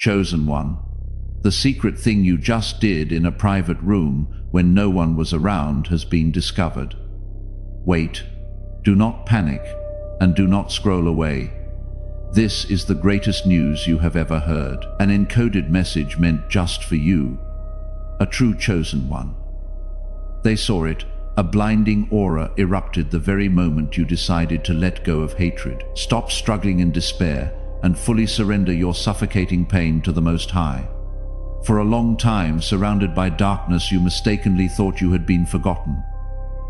Chosen one, the secret thing you just did in a private room when no one was around has been discovered. Wait, do not panic, and do not scroll away. This is the greatest news you have ever heard, an encoded message meant just for you, a true chosen one. They saw it. A blinding aura erupted the very moment you decided to let go of hatred, stop struggling in despair, and fully surrender your suffocating pain to the Most High. For a long time, surrounded by darkness, you mistakenly thought you had been forgotten,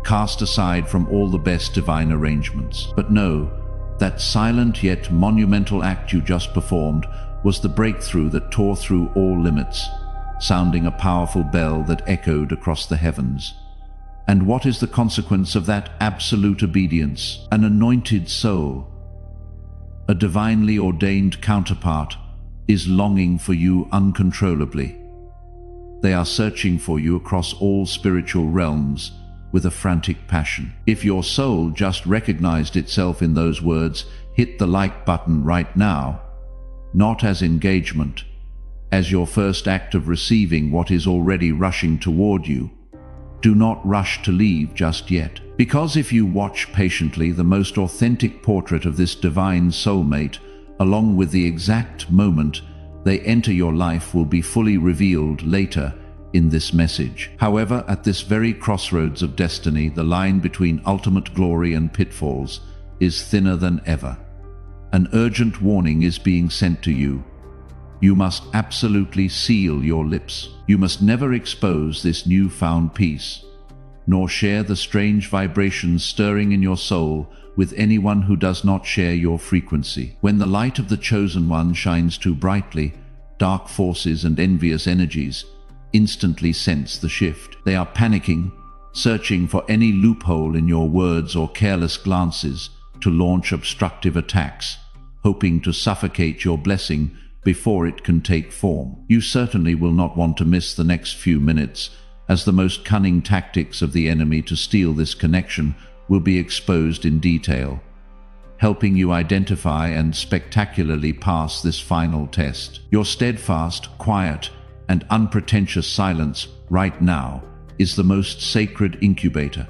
cast aside from all the best divine arrangements. But no, that silent yet monumental act you just performed was the breakthrough that tore through all limits, sounding a powerful bell that echoed across the heavens. And what is the consequence of that absolute obedience? An anointed soul, a divinely ordained counterpart, is longing for you uncontrollably. They are searching for you across all spiritual realms with a frantic passion. If your soul just recognized itself in those words, hit the like button right now, not as engagement, as your first act of receiving what is already rushing toward you. Do not rush to leave just yet, because if you watch patiently, the most authentic portrait of this divine soulmate, along with the exact moment they enter your life, will be fully revealed later in this message. However, at this very crossroads of destiny, the line between ultimate glory and pitfalls is thinner than ever. An urgent warning is being sent to you. You must absolutely seal your lips. You must never expose this newfound peace, nor share the strange vibrations stirring in your soul with anyone who does not share your frequency. When the light of the Chosen One shines too brightly, dark forces and envious energies instantly sense the shift. They are panicking, searching for any loophole in your words or careless glances to launch obstructive attacks, hoping to suffocate your blessing before it can take form. You certainly will not want to miss the next few minutes, as the most cunning tactics of the enemy to steal this connection will be exposed in detail, helping you identify and spectacularly pass this final test. Your steadfast, quiet, and unpretentious silence right now is the most sacred incubator,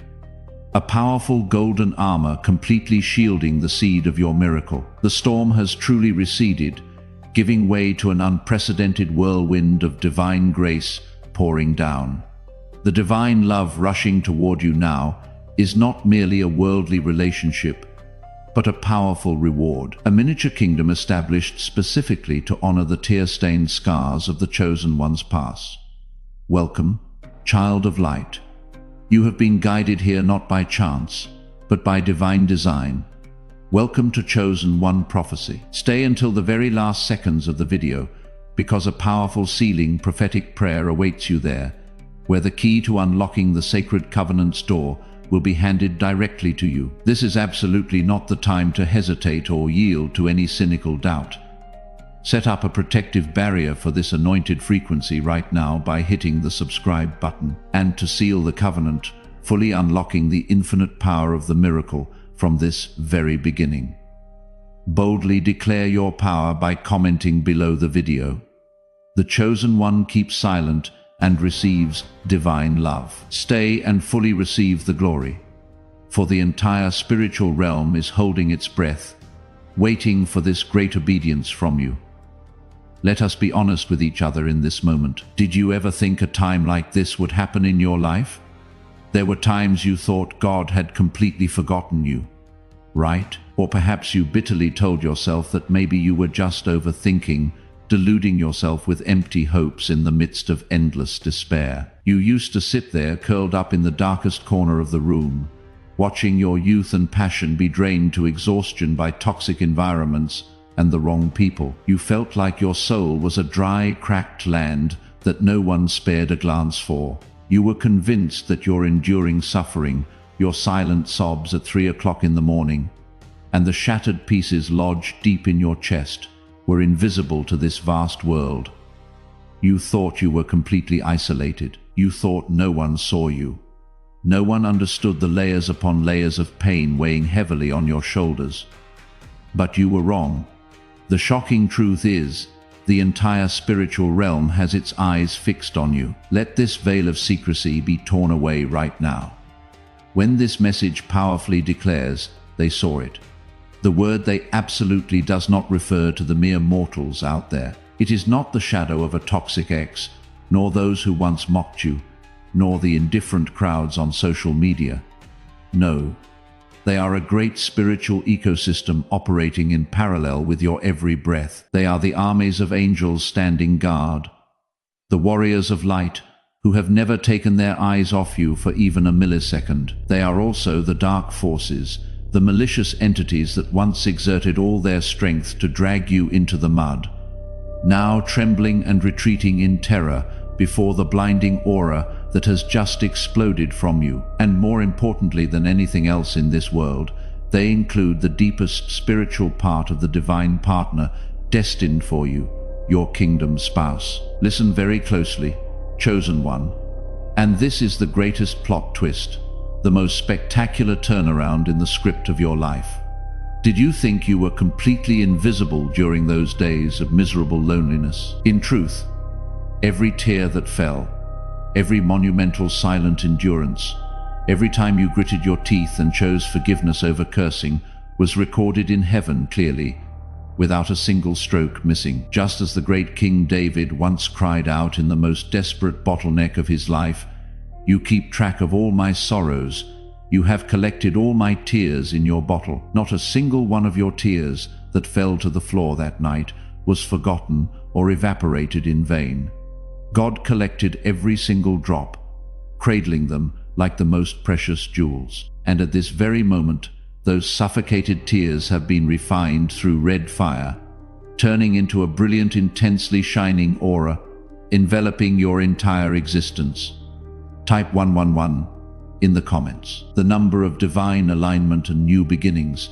a powerful golden armor completely shielding the seed of your miracle. The storm has truly receded, giving way to an unprecedented whirlwind of divine grace pouring down. The divine love rushing toward you now is not merely a worldly relationship, but a powerful reward, a miniature kingdom established specifically to honor the tear-stained scars of the Chosen One's past. Welcome, child of light. You have been guided here not by chance, but by divine design. Welcome to Chosen One Prophecy. Stay until the very last seconds of the video, because a powerful sealing prophetic prayer awaits you there, where the key to unlocking the sacred covenant's door will be handed directly to you. This is absolutely not the time to hesitate or yield to any cynical doubt. Set up a protective barrier for this anointed frequency right now by hitting the subscribe button, and to seal the covenant, fully unlocking the infinite power of the miracle from this very beginning. Boldly declare your power by commenting below the video. The Chosen One keeps silent and receives divine love. Stay and fully receive the glory, for the entire spiritual realm is holding its breath, waiting for this great obedience from you. Let us be honest with each other in this moment. Did you ever think a time like this would happen in your life? There were times you thought God had completely forgotten you, right? Or perhaps you bitterly told yourself that maybe you were just overthinking, deluding yourself with empty hopes in the midst of endless despair. You used to sit there curled up in the darkest corner of the room, watching your youth and passion be drained to exhaustion by toxic environments and the wrong people. You felt like your soul was a dry, cracked land that no one spared a glance for. You were convinced that your enduring suffering, your silent sobs at 3 o'clock in the morning, and the shattered pieces lodged deep in your chest were invisible to this vast world. You thought you were completely isolated. You thought no one saw you. No one understood the layers upon layers of pain weighing heavily on your shoulders. But you were wrong. The shocking truth is The entire spiritual realm has its eyes fixed on you. Let this veil of secrecy be torn away right now. When this message powerfully declares, they saw it. The word "they" absolutely does not refer to the mere mortals out there. It is not the shadow of a toxic ex, nor those who once mocked you, nor the indifferent crowds on social media. No, they are a great spiritual ecosystem operating in parallel with your every breath. They are the armies of angels standing guard, the warriors of light, who have never taken their eyes off you for even a millisecond. They are also the dark forces, the malicious entities that once exerted all their strength to drag you into the mud, now trembling and retreating in terror before the blinding aura that has just exploded from you. And more importantly than anything else in this world, they include the deepest spiritual part of the divine partner destined for you, your kingdom spouse. Listen very closely, chosen one. And this is the greatest plot twist, the most spectacular turnaround in the script of your life. Did you think you were completely invisible during those days of miserable loneliness? In truth, every tear that fell, every monumental silent endurance, every time you gritted your teeth and chose forgiveness over cursing, was recorded in heaven clearly, without a single stroke missing. Just as the great King David once cried out in the most desperate bottleneck of his life, "You keep track of all my sorrows. You have collected all my tears in your bottle." Not a single one of your tears that fell to the floor that night was forgotten or evaporated in vain. God collected every single drop, cradling them like the most precious jewels. And at this very moment, those suffocated tears have been refined through red fire, turning into a brilliant, intensely shining aura, enveloping your entire existence. Type 111 in the comments. The number of divine alignment and new beginnings,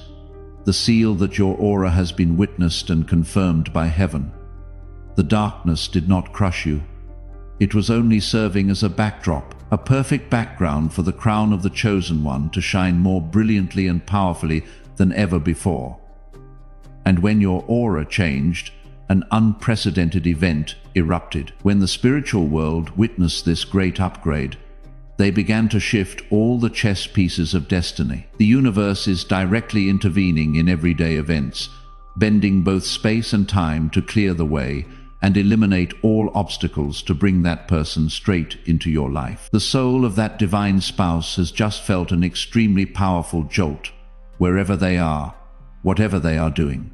the seal that your aura has been witnessed and confirmed by heaven. The darkness did not crush you. It was only serving as a backdrop, a perfect background for the crown of the chosen one to shine more brilliantly and powerfully than ever before. And when your aura changed, an unprecedented event erupted. When the spiritual world witnessed this great upgrade, they began to shift all the chess pieces of destiny. The universe is directly intervening in everyday events, bending both space and time to clear the way and eliminate all obstacles to bring that person straight into your life. The soul of that divine spouse has just felt an extremely powerful jolt, wherever they are, whatever they are doing.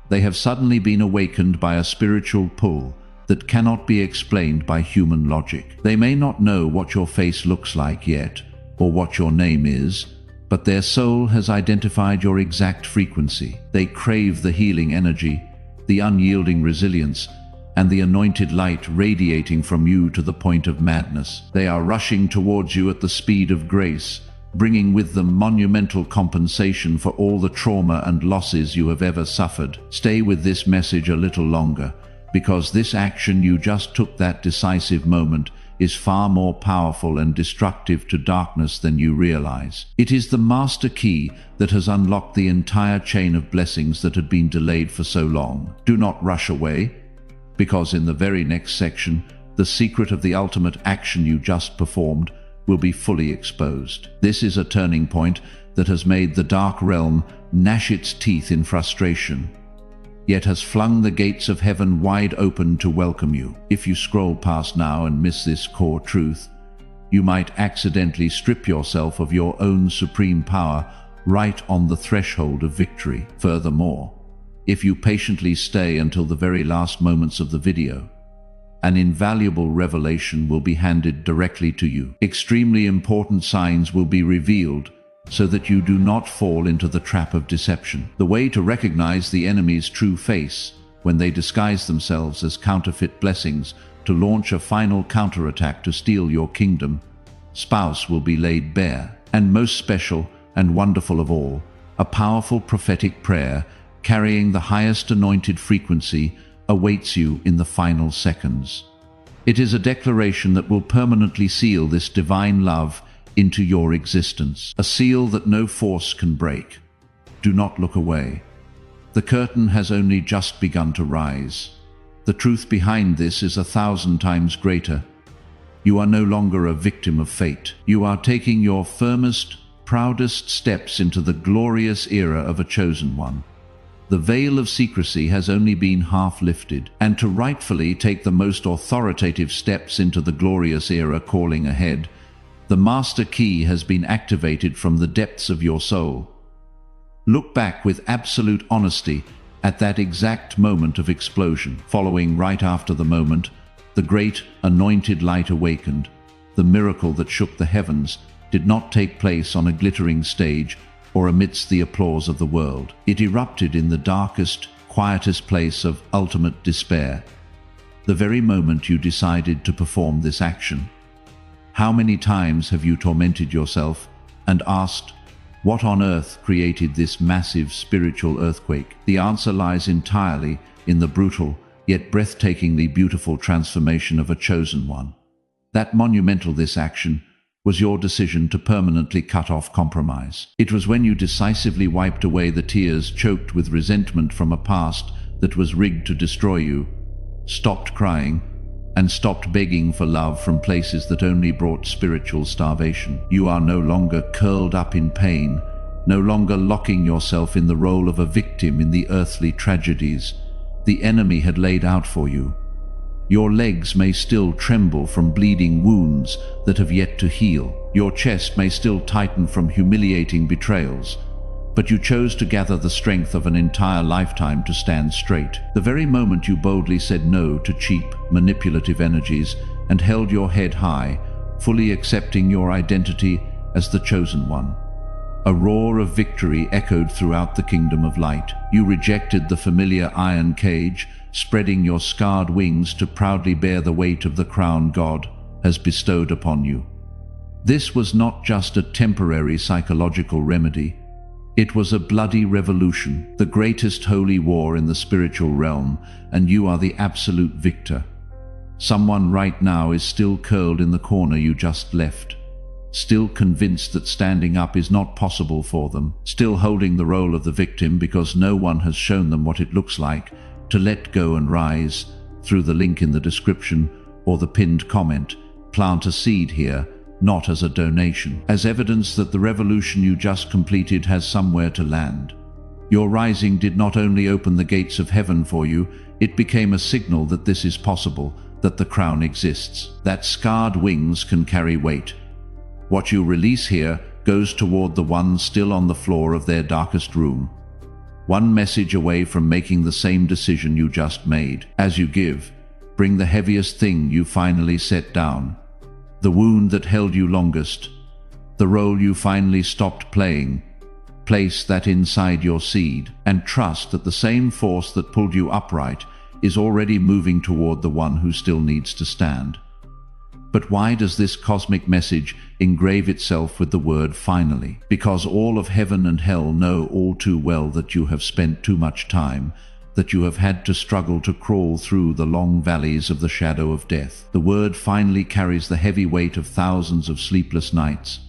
They have suddenly been awakened by a spiritual pull that cannot be explained by human logic. They may not know what your face looks like yet, or what your name is, but their soul has identified your exact frequency. They crave the healing energy, the unyielding resilience, and the anointed light radiating from you to the point of madness. They are rushing towards you at the speed of grace, bringing with them monumental compensation for all the trauma and losses you have ever suffered. Stay with this message a little longer, because this action you just took, that decisive moment, is far more powerful and destructive to darkness than you realize. It is the master key that has unlocked the entire chain of blessings that had been delayed for so long. Do not rush away, because in the very next section, the secret of the ultimate action you just performed will be fully exposed. This is a turning point that has made the dark realm gnash its teeth in frustration, yet has flung the gates of heaven wide open to welcome you. If you scroll past now and miss this core truth, you might accidentally strip yourself of your own supreme power right on the threshold of victory. Furthermore, if you patiently stay until the very last moments of the video, an invaluable revelation will be handed directly to you. Extremely important signs will be revealed so that you do not fall into the trap of deception. The way to recognize the enemy's true face when they disguise themselves as counterfeit blessings to launch a final counterattack to steal your kingdom, spouse, will be laid bare. And most special and wonderful of all, a powerful prophetic prayer carrying the highest anointed frequency awaits you in the final seconds. It is a declaration that will permanently seal this divine love into your existence, a seal that no force can break. Do not look away. The curtain has only just begun to rise. The truth behind this is 1,000 times greater. You are no longer a victim of fate. You are taking your firmest, proudest steps into the glorious era of a chosen one. The veil of secrecy has only been half lifted, and to rightfully take the most authoritative steps into the glorious era calling ahead, the master key has been activated from the depths of your soul. Look back with absolute honesty at that exact moment of explosion. Following right after the moment, the great anointed light awakened. The miracle that shook the heavens did not take place on a glittering stage or amidst the applause of the world. It erupted in the darkest, quietest place of ultimate despair, the very moment you decided to perform this action. How many times have you tormented yourself and asked, what on earth created this massive spiritual earthquake? The answer lies entirely in the brutal, yet breathtakingly beautiful transformation of a chosen one. That monumental this action was your decision to permanently cut off compromise. It was when you decisively wiped away the tears choked with resentment from a past that was rigged to destroy you, stopped crying, and stopped begging for love from places that only brought spiritual starvation. You are no longer curled up in pain, no longer locking yourself in the role of a victim in the earthly tragedies the enemy had laid out for you. Your legs may still tremble from bleeding wounds that have yet to heal. Your chest may still tighten from humiliating betrayals, but you chose to gather the strength of an entire lifetime to stand straight. The very moment you boldly said no to cheap, manipulative energies and held your head high, fully accepting your identity as the chosen one. A roar of victory echoed throughout the kingdom of light. You rejected the familiar iron cage, spreading your scarred wings to proudly bear the weight of the crown God has bestowed upon you. This was not just a temporary psychological remedy. It was a bloody revolution, the greatest holy war in the spiritual realm, and you are the absolute victor. Someone right now is still curled in the corner you just left, still convinced that standing up is not possible for them, still holding the role of the victim because no one has shown them what it looks like to let go and rise. Through the link in the description or the pinned comment, plant a seed here, not as a donation, as evidence that the revolution you just completed has somewhere to land. Your rising did not only open the gates of heaven for you, it became a signal that this is possible, that the crown exists, that scarred wings can carry weight. What you release here goes toward the ones still on the floor of their darkest room. One message away from making the same decision you just made. As you give, bring the heaviest thing you finally set down. The wound that held you longest, the role you finally stopped playing. Place that inside your seed and trust that the same force that pulled you upright is already moving toward the one who still needs to stand. But why does this cosmic message engrave itself with the word finally? Because all of heaven and hell know all too well that you have spent too much time, that you have had to struggle to crawl through the long valleys of the shadow of death. The word finally carries the heavy weight of thousands of sleepless nights,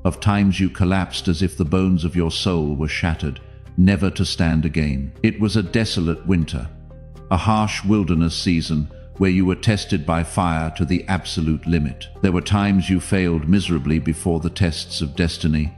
of times you collapsed as if the bones of your soul were shattered, never to stand again. It was a desolate winter, a harsh wilderness season where you were tested by fire to the absolute limit. There were times you failed miserably before the tests of destiny,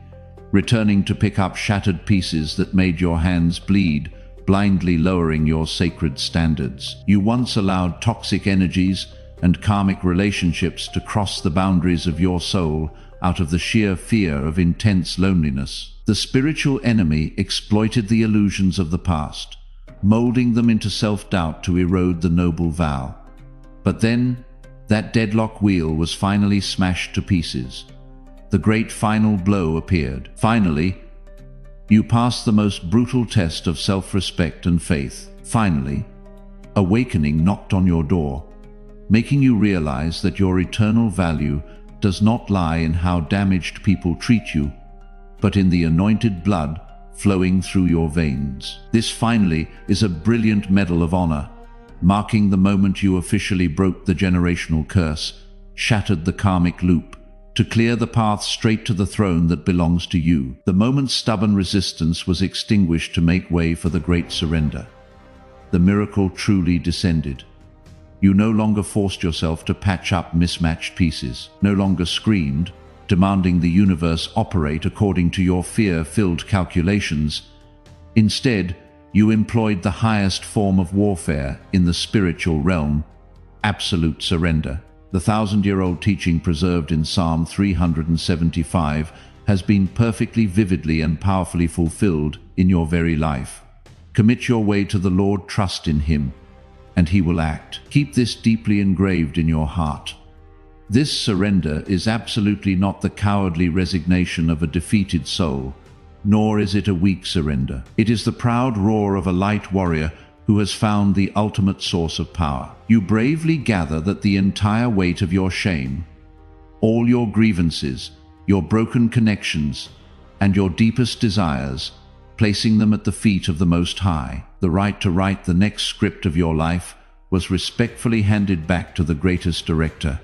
returning to pick up shattered pieces that made your hands bleed, blindly lowering your sacred standards. You once allowed toxic energies and karmic relationships to cross the boundaries of your soul out of the sheer fear of intense loneliness. The spiritual enemy exploited the illusions of the past, molding them into self-doubt to erode the noble vow. But then, that deadlock wheel was finally smashed to pieces. The great final blow appeared. Finally, you passed the most brutal test of self-respect and faith. Finally, awakening knocked on your door, making you realize that your eternal value does not lie in how damaged people treat you, but in the anointed blood flowing through your veins. This finally is a brilliant medal of honor, marking the moment you officially broke the generational curse, shattered the karmic loop, to clear the path straight to the throne that belongs to you. The moment's stubborn resistance was extinguished to make way for the great surrender. The miracle truly descended. You no longer forced yourself to patch up mismatched pieces, no longer screamed, demanding the universe operate according to your fear-filled calculations. Instead, you employed the highest form of warfare in the spiritual realm, absolute surrender. The 1,000-year-old teaching preserved in Psalm 375 has been perfectly vividly and powerfully fulfilled in your very life. Commit your way to the Lord, trust in Him, and He will act. Keep this deeply engraved in your heart. This surrender is absolutely not the cowardly resignation of a defeated soul, nor is it a weak surrender. It is the proud roar of a light warrior who has found the ultimate source of power. You bravely gather that the entire weight of your shame, all your grievances, your broken connections, and your deepest desires, placing them at the feet of the Most High. The right to write the next script of your life was respectfully handed back to the greatest director.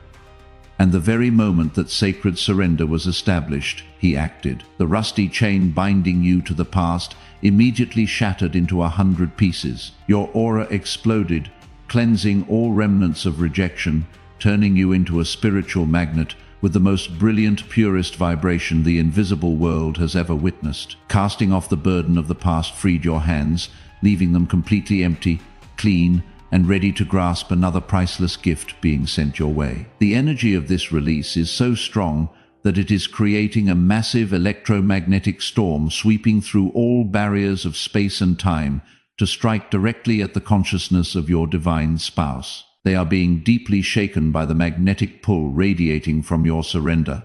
And the very moment that sacred surrender was established, He acted. The rusty chain binding you to the past immediately shattered into 100 pieces. Your aura exploded, cleansing all remnants of rejection, turning you into a spiritual magnet with the most brilliant, purest vibration the invisible world has ever witnessed. Casting off the burden of the past freed your hands, leaving them completely empty, clean, and ready to grasp another priceless gift being sent your way. The energy of this release is so strong that it is creating a massive electromagnetic storm sweeping through all barriers of space and time to strike directly at the consciousness of your divine spouse. They are being deeply shaken by the magnetic pull radiating from your surrender.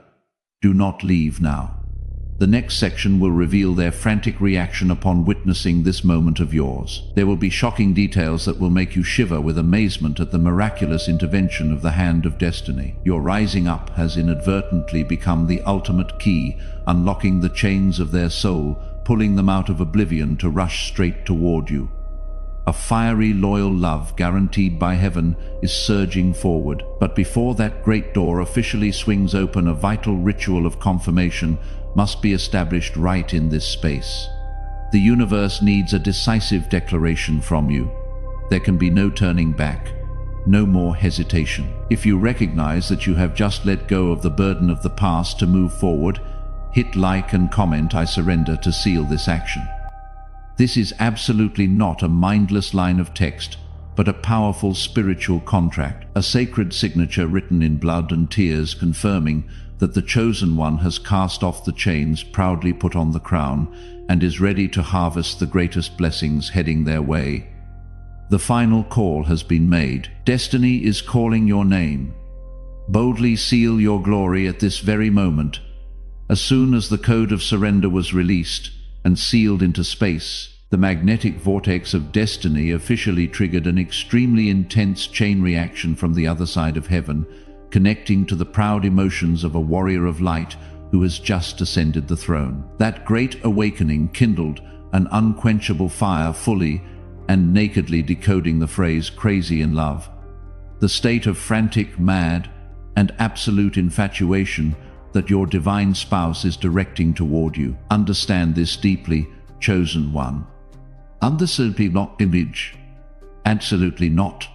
Do not leave now. The next section will reveal their frantic reaction upon witnessing this moment of yours. There will be shocking details that will make you shiver with amazement at the miraculous intervention of the hand of destiny. Your rising up has inadvertently become the ultimate key, unlocking the chains of their soul, pulling them out of oblivion to rush straight toward you. A fiery, loyal love guaranteed by heaven is surging forward. But before that great door officially swings open, a vital ritual of confirmation must be established right in this space. The universe needs a decisive declaration from you. There can be no turning back, no more hesitation. If you recognize that you have just let go of the burden of the past to move forward, hit like and comment "I surrender" to seal this action. This is absolutely not a mindless line of text, but a powerful spiritual contract, a sacred signature written in blood and tears confirming that the chosen one has cast off the chains, proudly put on the crown, and is ready to harvest the greatest blessings heading their way. The final call has been made. Destiny is calling your name. Boldly seal your glory at this very moment. As soon as the code of surrender was released and sealed into space, the magnetic vortex of destiny officially triggered an extremely intense chain reaction from the other side of heaven, connecting to the proud emotions of a warrior of light who has just ascended the throne. That great awakening kindled an unquenchable fire, fully and nakedly decoding the phrase "crazy in love," the state of frantic, mad, and absolute infatuation that your divine spouse is directing toward you. Understand this deeply, chosen one. Absolutely not image. Absolutely not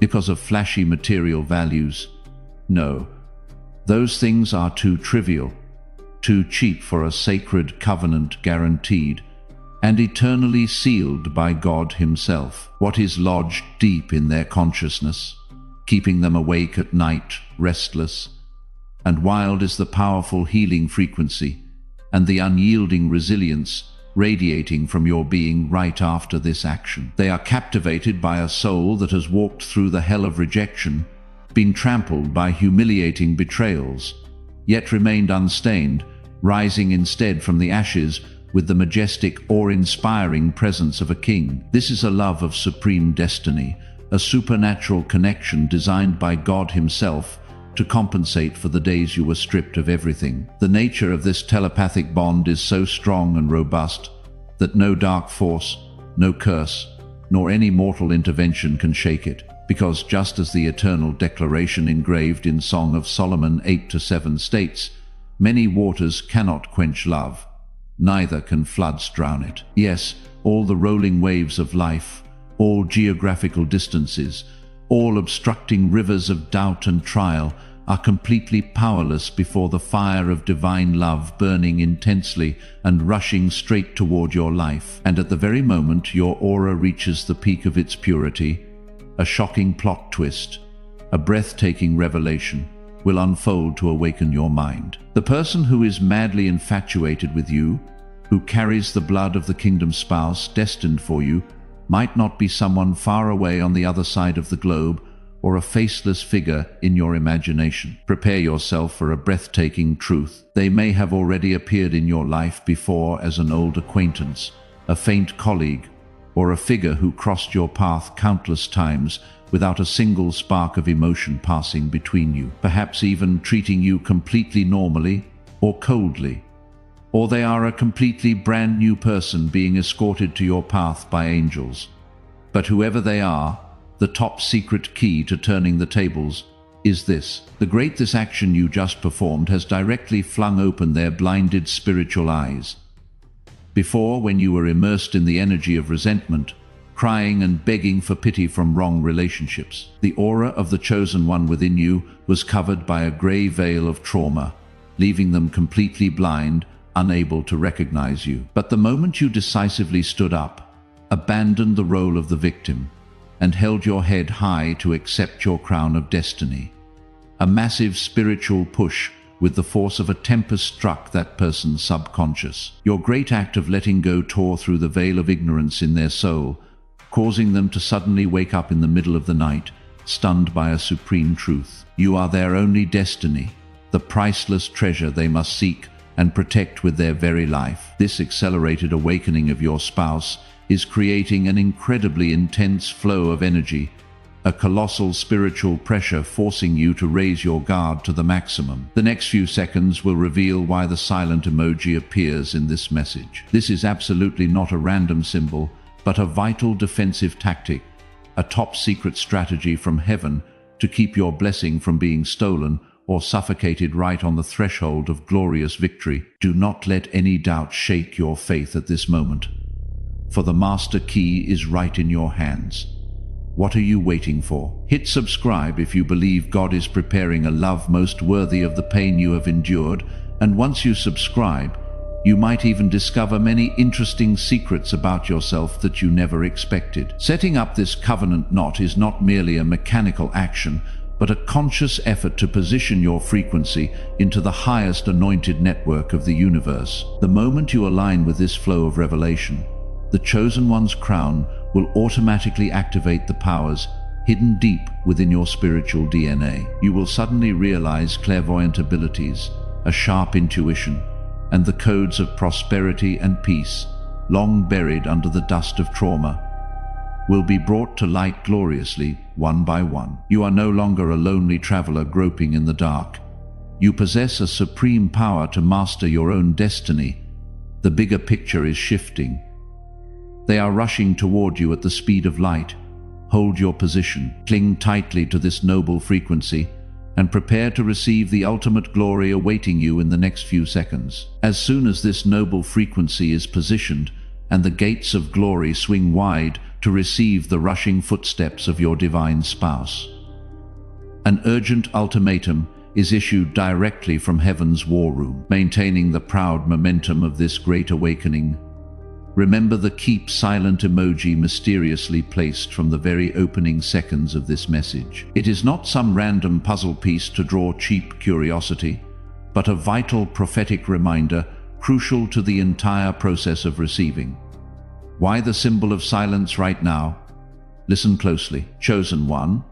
because of flashy material values. No, those things are too trivial, too cheap for a sacred covenant guaranteed and eternally sealed by God Himself. What is lodged deep in their consciousness, keeping them awake at night, restless and wild, is the powerful healing frequency and the unyielding resilience radiating from your being right after this action. They are captivated by a soul that has walked through the hell of rejection, been trampled by humiliating betrayals, yet remained unstained, rising instead from the ashes with the majestic, awe-inspiring presence of a king. This is a love of supreme destiny, a supernatural connection designed by God Himself to compensate for the days you were stripped of everything. The nature of this telepathic bond is so strong and robust that no dark force, no curse, nor any mortal intervention can shake it. Because just as the eternal declaration engraved in Song of Solomon 8-7 states, "Many waters cannot quench love, neither can floods drown it." Yes, all the rolling waves of life, all geographical distances, all obstructing rivers of doubt and trial, are completely powerless before the fire of divine love burning intensely and rushing straight toward your life. And at the very moment your aura reaches the peak of its purity, a shocking plot twist, a breathtaking revelation, will unfold to awaken your mind. The person who is madly infatuated with you, who carries the blood of the kingdom spouse destined for you, might not be someone far away on the other side of the globe, or a faceless figure in your imagination. Prepare yourself for a breathtaking truth. They may have already appeared in your life before as an old acquaintance, a faint colleague, or a figure who crossed your path countless times without a single spark of emotion passing between you, perhaps even treating you completely normally or coldly. Or they are a completely brand new person being escorted to your path by angels. But whoever they are, the top secret key to turning the tables is this. This action you just performed has directly flung open their blinded spiritual eyes. Before, when you were immersed in the energy of resentment, crying and begging for pity from wrong relationships, the aura of the chosen one within you was covered by a grey veil of trauma, leaving them completely blind, unable to recognize you. But the moment you decisively stood up, abandoned the role of the victim, and held your head high to accept your crown of destiny, a massive spiritual push with the force of a tempest struck that person's subconscious. Your great act of letting go tore through the veil of ignorance in their soul, causing them to suddenly wake up in the middle of the night, stunned by a supreme truth. You are their only destiny, the priceless treasure they must seek and protect with their very life. This accelerated awakening of your spouse is creating an incredibly intense flow of energy, a colossal spiritual pressure forcing you to raise your guard to the maximum. The next few seconds will reveal why the silent emoji appears in this message. This is absolutely not a random symbol, but a vital defensive tactic, a top secret strategy from heaven to keep your blessing from being stolen or suffocated right on the threshold of glorious victory. Do not let any doubt shake your faith at this moment, for the master key is right in your hands. What are you waiting for? Hit subscribe if you believe God is preparing a love most worthy of the pain you have endured, and once you subscribe, you might even discover many interesting secrets about yourself that you never expected. Setting up this covenant knot is not merely a mechanical action, but a conscious effort to position your frequency into the highest anointed network of the universe. The moment you align with this flow of revelation, the chosen one's crown will automatically activate the powers hidden deep within your spiritual DNA. You will suddenly realize clairvoyant abilities, a sharp intuition, and the codes of prosperity and peace, long buried under the dust of trauma, will be brought to light gloriously, one by one. You are no longer a lonely traveler groping in the dark. You possess a supreme power to master your own destiny. The bigger picture is shifting. They are rushing toward you at the speed of light. Hold your position, cling tightly to this noble frequency, and prepare to receive the ultimate glory awaiting you in the next few seconds. As soon as this noble frequency is positioned, and the gates of glory swing wide to receive the rushing footsteps of your divine spouse, an urgent ultimatum is issued directly from heaven's war room. Maintaining the proud momentum of this great awakening, remember the keep silent emoji mysteriously placed from the very opening seconds of this message. It is not some random puzzle piece to draw cheap curiosity, but a vital prophetic reminder crucial to the entire process of receiving. Why the symbol of silence right now? Listen closely. Chosen one,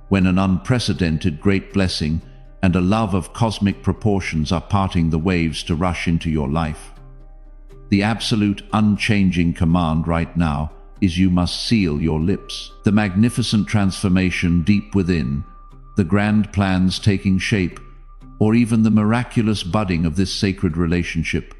when an unprecedented great blessing and a love of cosmic proportions are parting the waves to rush into your life, the absolute unchanging command right now is you must seal your lips. The magnificent transformation deep within, the grand plans taking shape, or even the miraculous budding of this sacred relationship,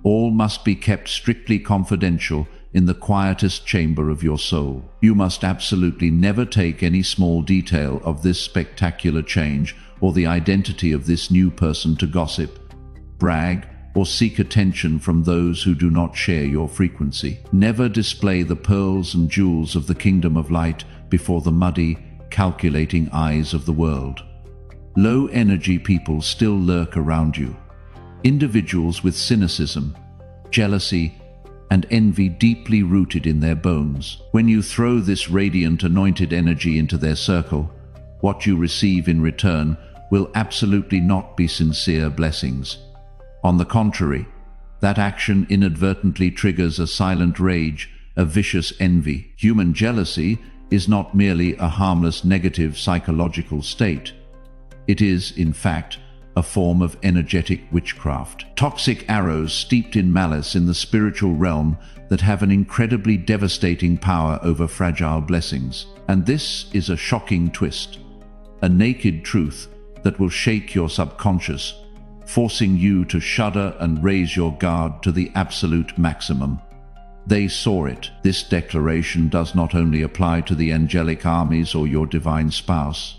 all must be kept strictly confidential in the quietest chamber of your soul. You must absolutely never take any small detail of this spectacular change or the identity of this new person to gossip, brag, or seek attention from those who do not share your frequency. Never display the pearls and jewels of the kingdom of light before the muddy, calculating eyes of the world. Low-energy people still lurk around you. Individuals with cynicism, jealousy, and envy deeply rooted in their bones. When you throw this radiant, anointed energy into their circle, what you receive in return will absolutely not be sincere blessings. On the contrary, that action inadvertently triggers a silent rage, a vicious envy. Human jealousy is not merely a harmless negative psychological state. It is, in fact, a form of energetic witchcraft. Toxic arrows steeped in malice in the spiritual realm that have an incredibly devastating power over fragile blessings. And this is a shocking twist, a naked truth that will shake your subconscious, forcing you to shudder and raise your guard to the absolute maximum. They saw it. This declaration does not only apply to the angelic armies or your divine spouse.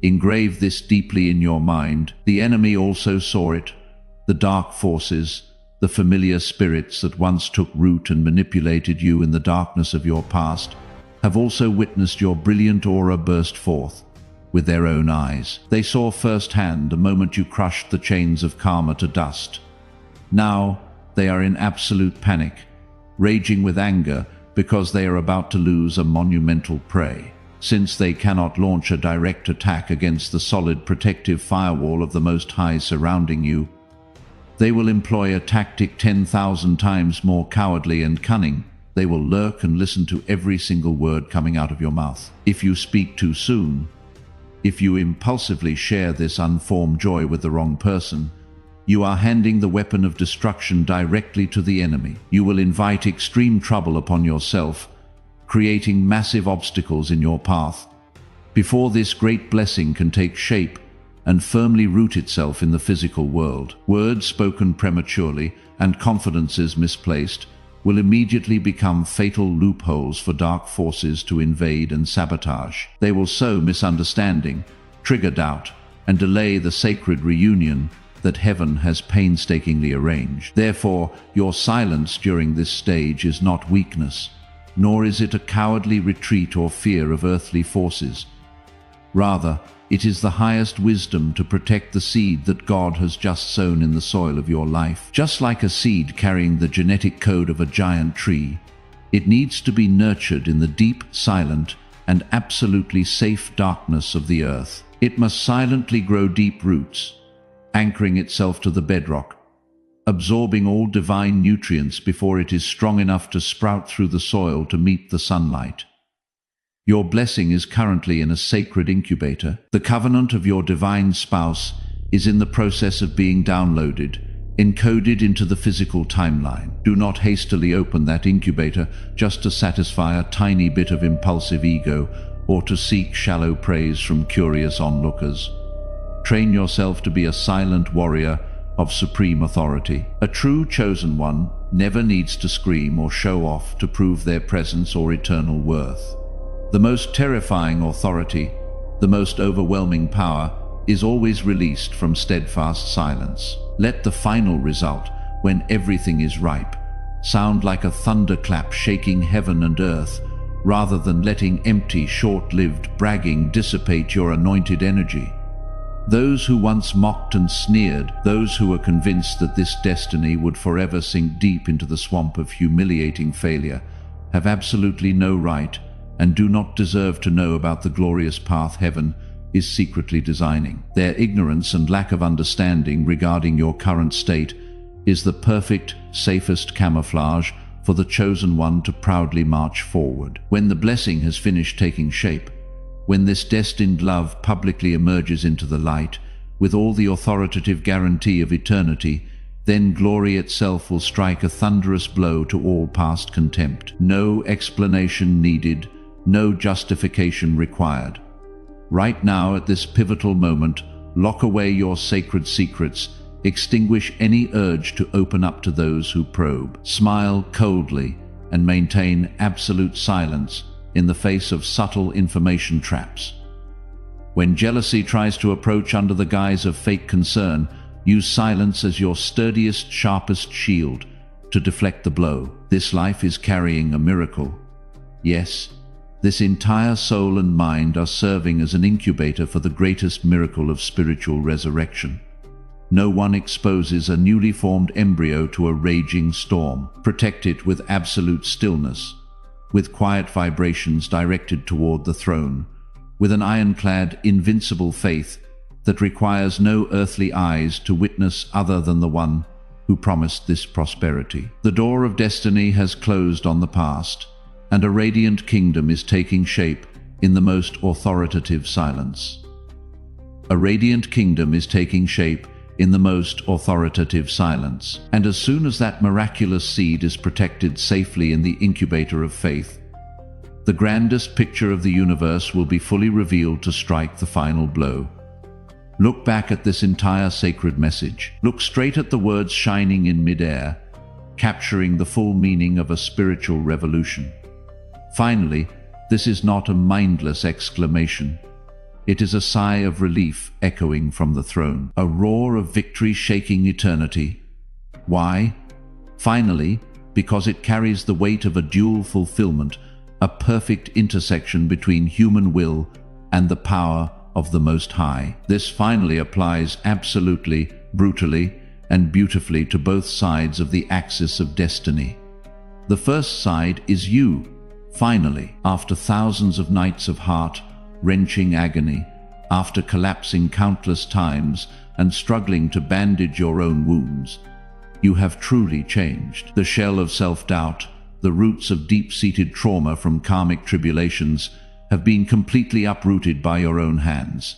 Engrave this deeply in your mind. The enemy also saw it. The dark forces, the familiar spirits that once took root and manipulated you in the darkness of your past, have also witnessed your brilliant aura burst forth with their own eyes. They saw firsthand the moment you crushed the chains of karma to dust. Now they are in absolute panic, raging with anger because they are about to lose a monumental prey. Since they cannot launch a direct attack against the solid protective firewall of the Most High surrounding you, they will employ a tactic 10,000 times more cowardly and cunning. They will lurk and listen to every single word coming out of your mouth. If you speak too soon, if you impulsively share this unformed joy with the wrong person, you are handing the weapon of destruction directly to the enemy. You will invite extreme trouble upon yourself, creating massive obstacles in your path. Before this great blessing can take shape and firmly root itself in the physical world, words spoken prematurely and confidences misplaced will immediately become fatal loopholes for dark forces to invade and sabotage. They will sow misunderstanding, trigger doubt, and delay the sacred reunion that heaven has painstakingly arranged. Therefore, your silence during this stage is not weakness, nor is it a cowardly retreat or fear of earthly forces. Rather, it is the highest wisdom to protect the seed that God has just sown in the soil of your life. Just like a seed carrying the genetic code of a giant tree, it needs to be nurtured in the deep, silent, and absolutely safe darkness of the earth. It must silently grow deep roots, anchoring itself to the bedrock, absorbing all divine nutrients before it is strong enough to sprout through the soil to meet the sunlight. Your blessing is currently in a sacred incubator. The covenant of your divine spouse is in the process of being downloaded, encoded into the physical timeline. Do not hastily open that incubator just to satisfy a tiny bit of impulsive ego or to seek shallow praise from curious onlookers. Train yourself to be a silent warrior of supreme authority. A true chosen one never needs to scream or show off to prove their presence or eternal worth. The most terrifying authority, the most overwhelming power, is always released from steadfast silence. Let the final result, when everything is ripe, sound like a thunderclap shaking heaven and earth, rather than letting empty, short-lived bragging dissipate your anointed energy. Those who once mocked and sneered, those who were convinced that this destiny would forever sink deep into the swamp of humiliating failure, have absolutely no right and do not deserve to know about the glorious path heaven is secretly designing. Their ignorance and lack of understanding regarding your current state is the perfect, safest camouflage for the chosen one to proudly march forward. When the blessing has finished taking shape, when this destined love publicly emerges into the light, with all the authoritative guarantee of eternity, then glory itself will strike a thunderous blow to all past contempt. No explanation needed, no justification required. Right now, at this pivotal moment, lock away your sacred secrets, extinguish any urge to open up to those who probe. Smile coldly and maintain absolute silence in the face of subtle information traps. When jealousy tries to approach under the guise of fake concern, use silence as your sturdiest, sharpest shield to deflect the blow. This life is carrying a miracle. Yes, This entire soul and mind are serving as an incubator for the greatest miracle of spiritual resurrection. No one exposes a newly formed embryo to a raging storm. Protect it with absolute stillness, with quiet vibrations directed toward the throne, with an ironclad, invincible faith that requires no earthly eyes to witness other than the one who promised this prosperity. The door of destiny has closed on the past, and a radiant kingdom is taking shape in the most authoritative silence. A radiant kingdom is taking shape in the most authoritative silence. And as soon as that miraculous seed is protected safely in the incubator of faith, the grandest picture of the universe will be fully revealed to strike the final blow. Look back at this entire sacred message. Look straight at the words shining in midair, capturing the full meaning of a spiritual revolution. Finally, this is not a mindless exclamation. It is a sigh of relief echoing from the throne, a roar of victory shaking eternity. Why? Finally, because it carries the weight of a dual fulfillment, a perfect intersection between human will and the power of the Most High. This finally applies absolutely, brutally, and beautifully to both sides of the axis of destiny. The first side is you, finally, after thousands of nights of heart-wrenching agony, after collapsing countless times and struggling to bandage your own wounds. You have truly changed. The shell of self-doubt, the roots of deep-seated trauma from karmic tribulations have been completely uprooted by your own hands.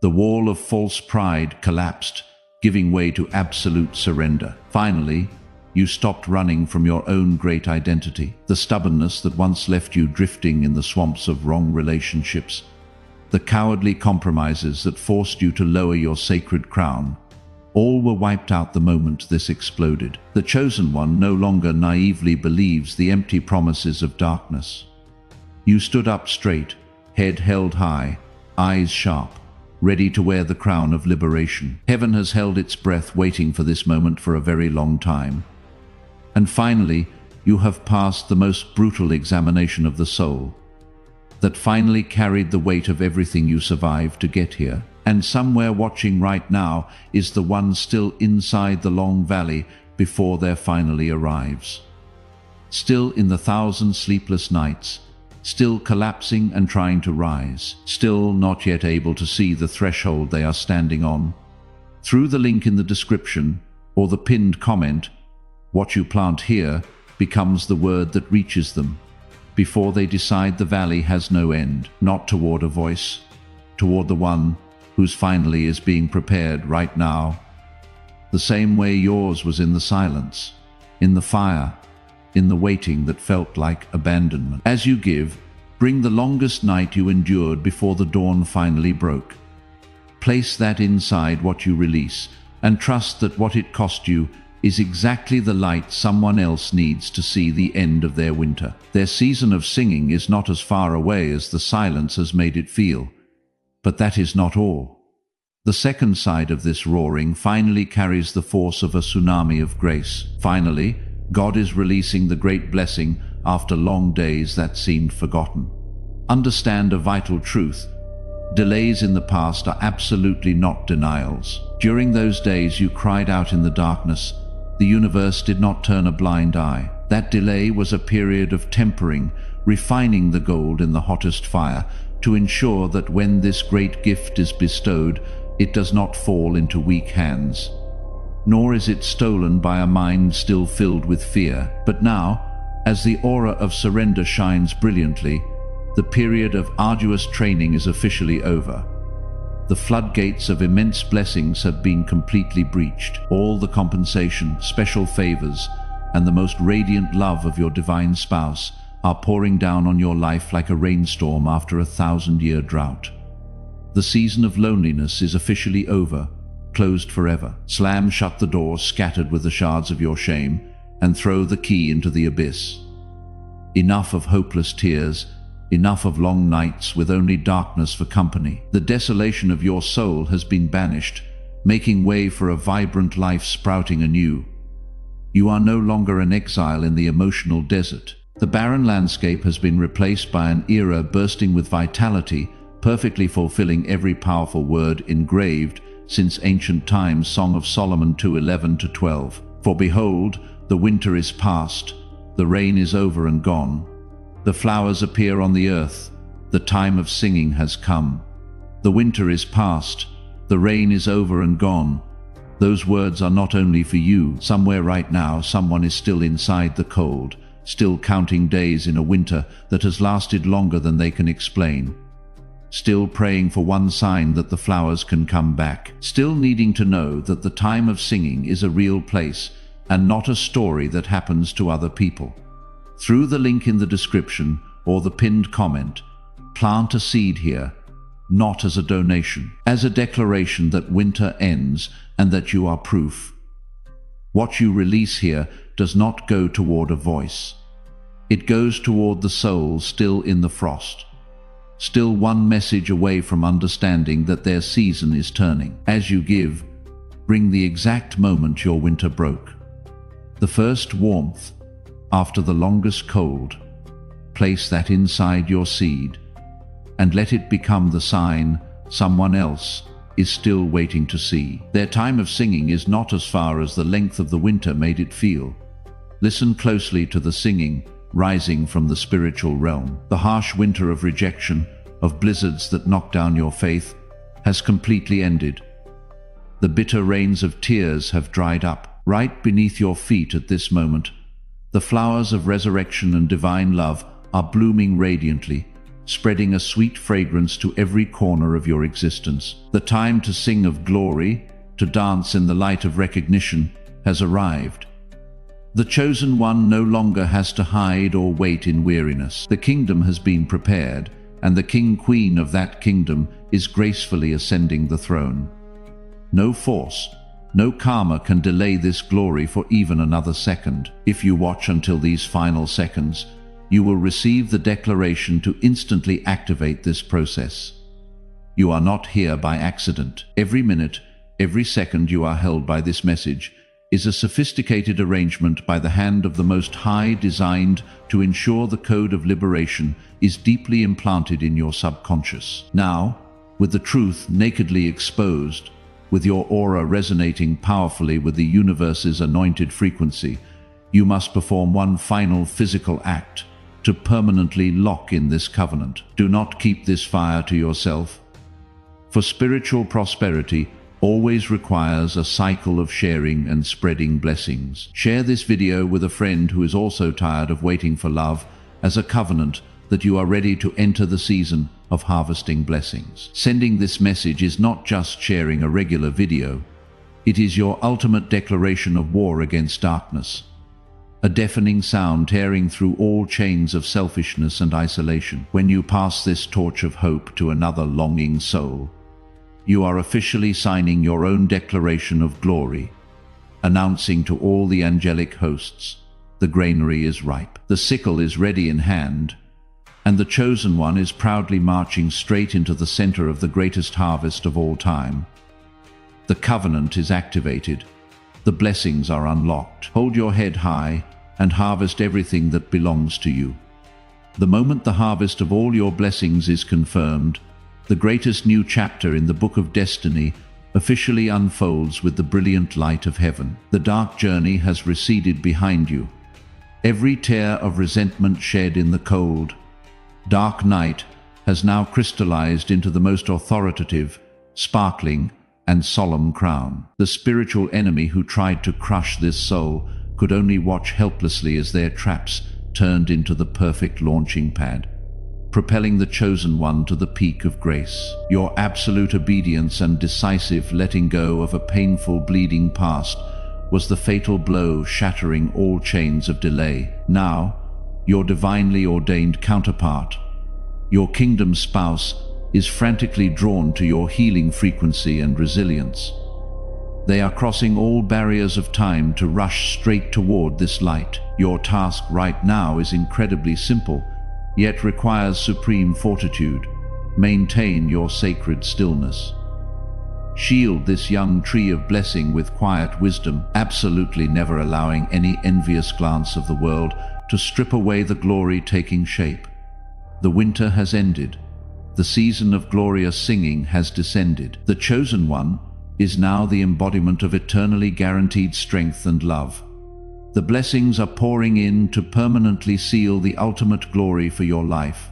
The wall of false pride collapsed, giving way to absolute surrender. Finally, you stopped running from your own great identity, the stubbornness that once left you drifting in the swamps of wrong relationships, the cowardly compromises that forced you to lower your sacred crown. All were wiped out the moment this exploded. The chosen one no longer naively believes the empty promises of darkness. You stood up straight, head held high, eyes sharp, ready to wear the crown of liberation. Heaven has held its breath waiting for this moment for a very long time. And finally, you have passed the most brutal examination of the soul, that finally carried the weight of everything you survived to get here. And somewhere watching right now is the one still inside the long valley before there finally arrives. Still in the 1,000 sleepless nights, still collapsing and trying to rise, still not yet able to see the threshold they are standing on. Through the link in the description or the pinned comment, what you plant here becomes the word that reaches them, before they decide the valley has no end, not toward a voice, toward the one whose finally is being prepared right now. The same way yours was in the silence, in the fire, in the waiting that felt like abandonment. As you give, bring the longest night you endured before the dawn finally broke. Place that inside what you release, and trust that what it cost you is exactly the light someone else needs to see the end of their winter. Their season of singing is not as far away as the silence has made it feel. But that is not all. The second side of this roaring finally carries the force of a tsunami of grace. Finally, God is releasing the great blessing after long days that seemed forgotten. Understand a vital truth. Delays in the past are absolutely not denials. During those days you cried out in the darkness. The universe did not turn a blind eye. That delay was a period of tempering, refining the gold in the hottest fire, to ensure that when this great gift is bestowed, it does not fall into weak hands. Nor is it stolen by a mind still filled with fear. But now, as the aura of surrender shines brilliantly, the period of arduous training is officially over. The floodgates of immense blessings have been completely breached. All the compensation, special favors, and the most radiant love of your divine spouse are pouring down on your life like a rainstorm after a 1,000-year drought. The season of loneliness is officially over, closed forever. Slam shut the door scattered with the shards of your shame, and throw the key into the abyss. Enough of hopeless tears, enough of long nights with only darkness for company. The desolation of your soul has been banished, making way for a vibrant life sprouting anew. You are no longer an exile in the emotional desert. The barren landscape has been replaced by an era bursting with vitality, perfectly fulfilling every powerful word engraved since ancient times. Song of Solomon 2:11-12. For behold, the winter is past, the rain is over and gone. The flowers appear on the earth, the time of singing has come. The winter is past, the rain is over and gone. Those words are not only for you. Somewhere right now, someone is still inside the cold, still counting days in a winter that has lasted longer than they can explain. Still praying for one sign that the flowers can come back. Still needing to know that the time of singing is a real place and not a story that happens to other people. Through the link in the description or the pinned comment, plant a seed here, not as a donation, as a declaration that winter ends and that you are proof. What you release here does not go toward a voice. It goes toward the soul still in the frost, still one message away from understanding that their season is turning. As you give, bring the exact moment your winter broke. The first warmth after the longest cold. Place that inside your seed and let it become the sign someone else is still waiting to see. Their time of singing is not as far as the length of the winter made it feel. Listen closely to the singing rising from the spiritual realm. The harsh winter of rejection, of blizzards that knock down your faith, has completely ended. The bitter rains of tears have dried up. Right beneath your feet at this moment, the flowers of resurrection and divine love are blooming radiantly, spreading a sweet fragrance to every corner of your existence. The time to sing of glory, to dance in the light of recognition, has arrived. The chosen one no longer has to hide or wait in weariness. The kingdom has been prepared, and the king-queen of that kingdom is gracefully ascending the throne. No force, no karma can delay this glory for even another second. If you watch until these final seconds, you will receive the declaration to instantly activate this process. You are not here by accident. Every minute, every second you are held by this message is a sophisticated arrangement by the hand of the Most High, designed to ensure the code of liberation is deeply implanted in your subconscious. Now, with the truth nakedly exposed, with your aura resonating powerfully with the universe's anointed frequency, you must perform one final physical act to permanently lock in this covenant. Do not keep this fire to yourself, for spiritual prosperity always requires a cycle of sharing and spreading blessings. Share this video with a friend who is also tired of waiting for love, as a covenant that you are ready to enter the season of harvesting blessings. Sending this message is not just sharing a regular video, it is your ultimate declaration of war against darkness. A deafening sound tearing through all chains of selfishness and isolation. When you pass this torch of hope to another longing soul, you are officially signing your own declaration of glory, announcing to all the angelic hosts, the granary is ripe, the sickle is ready in hand, and the chosen one is proudly marching straight into the center of the greatest harvest of all time. The covenant is activated. The blessings are unlocked. Hold your head high and harvest everything that belongs to you. The moment the harvest of all your blessings is confirmed, the greatest new chapter in the Book of Destiny officially unfolds with the brilliant light of heaven. The dark journey has receded behind you. Every tear of resentment shed in the cold, dark night has now crystallized into the most authoritative, sparkling, and solemn crown. The spiritual enemy who tried to crush this soul could only watch helplessly as their traps turned into the perfect launching pad, propelling the chosen one to the peak of grace. Your absolute obedience and decisive letting go of a painful, bleeding past was the fatal blow shattering all chains of delay. Now, your divinely ordained counterpart, your kingdom spouse, is frantically drawn to your healing frequency and resilience. They are crossing all barriers of time to rush straight toward this light. Your task right now is incredibly simple, yet requires supreme fortitude. Maintain your sacred stillness. Shield this young tree of blessing with quiet wisdom, absolutely never allowing any envious glance of the world to strip away the glory taking shape. The winter has ended. The season of glorious singing has descended. The chosen one is now the embodiment of eternally guaranteed strength and love. The blessings are pouring in to permanently seal the ultimate glory for your life.